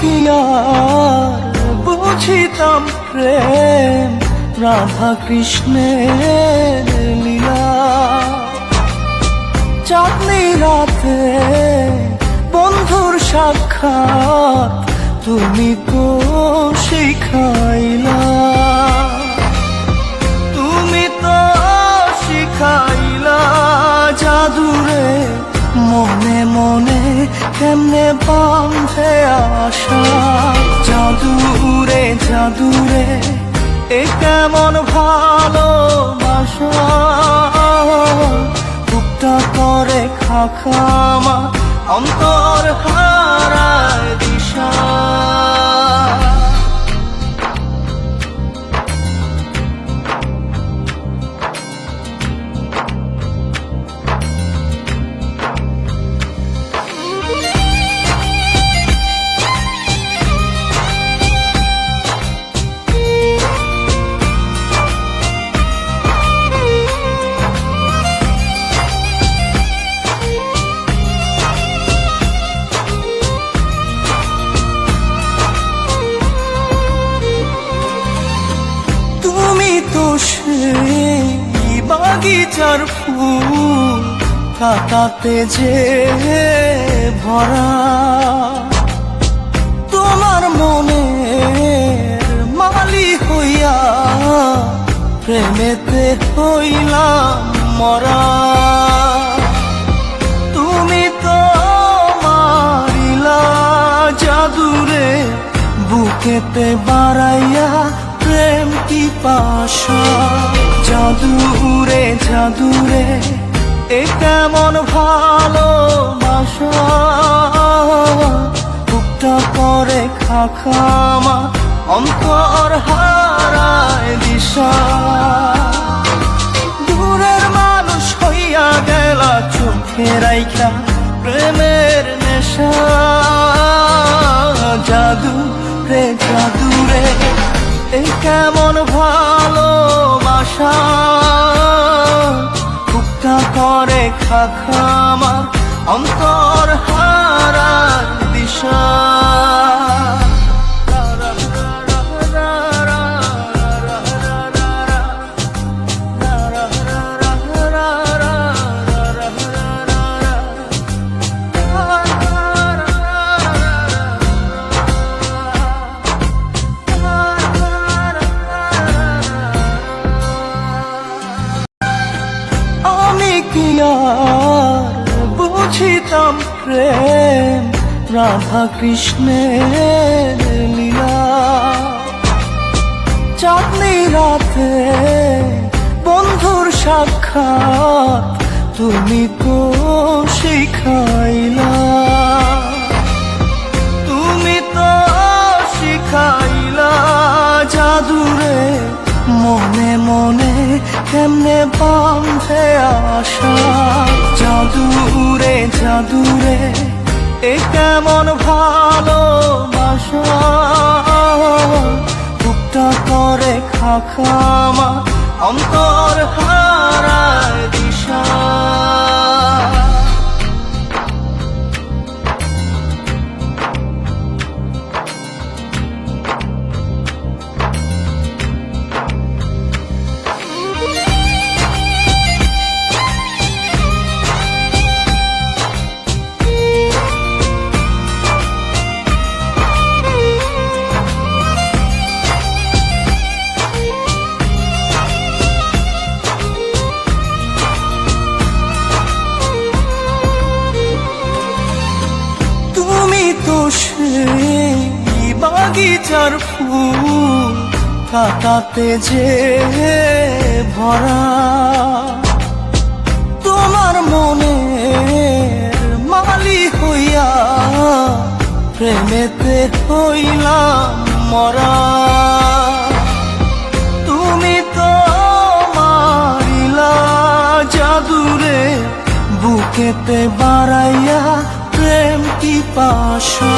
কি আর বুঝিতাম প্রেম রাধা কৃষ্ণের লীলা। চাঁদনি রাতে বন্ধুর সাক্ষাৎ তুমি তো শিখাইলা, তুমি তো শিখাইলা জাদুরে মনে মনে কেমনে বাঁধে আশা। জাদুরে জাদুরে এ কেমন ভালোবাসা, বুকটা করে খাখামা অন্তর হারায় দিশা। সেই বাগিচার ফুল কাটাতে যে ভরা, তোমার মনের মালি হইয়া প্রেমেতে হইলাম মরা। তুমি তো মারিলা জাদুরে বুকেতে বাড়াইয়া প্রেম কি পাশা। জাদুরে জাদুরে এ কেমন ভালোবাসা, বুকটা করে খাখামা অন্তর হারায় দিশা। দূরের মানুষ হইয়া গেলা চোখে রাইখা প্রেমের নেশা। জাদুরে জাদুরে এই কেমন ভালোবাসা, বুকটা করে খাখামা অন্তর হারায় দিশা। কি আর বুঝিতাম প্রেম রাধা কৃষ্ণের লীলা। চাঁদনি রাতে বন্ধুর সাক্ষাৎ তুমি তো শিখাইলা, তুমি তো শিখাইলা জাদুরে মনে মনে কেমনে বাঁধে আশা। জাদুরে জাদুরে এ কেমন ভালোবাসা, বুকটা করে খাখামা অন্তর হারায় দিশা। সেই বাগিচার ফুল কাটাতে যে ভরা, তোমার মনের মালি হইয়া প্রেমেতে হইলাম মরা। তুমি তো মারিলা জাদুরে বুকেতে বাড়াইয়া প্রেম কি পাশা।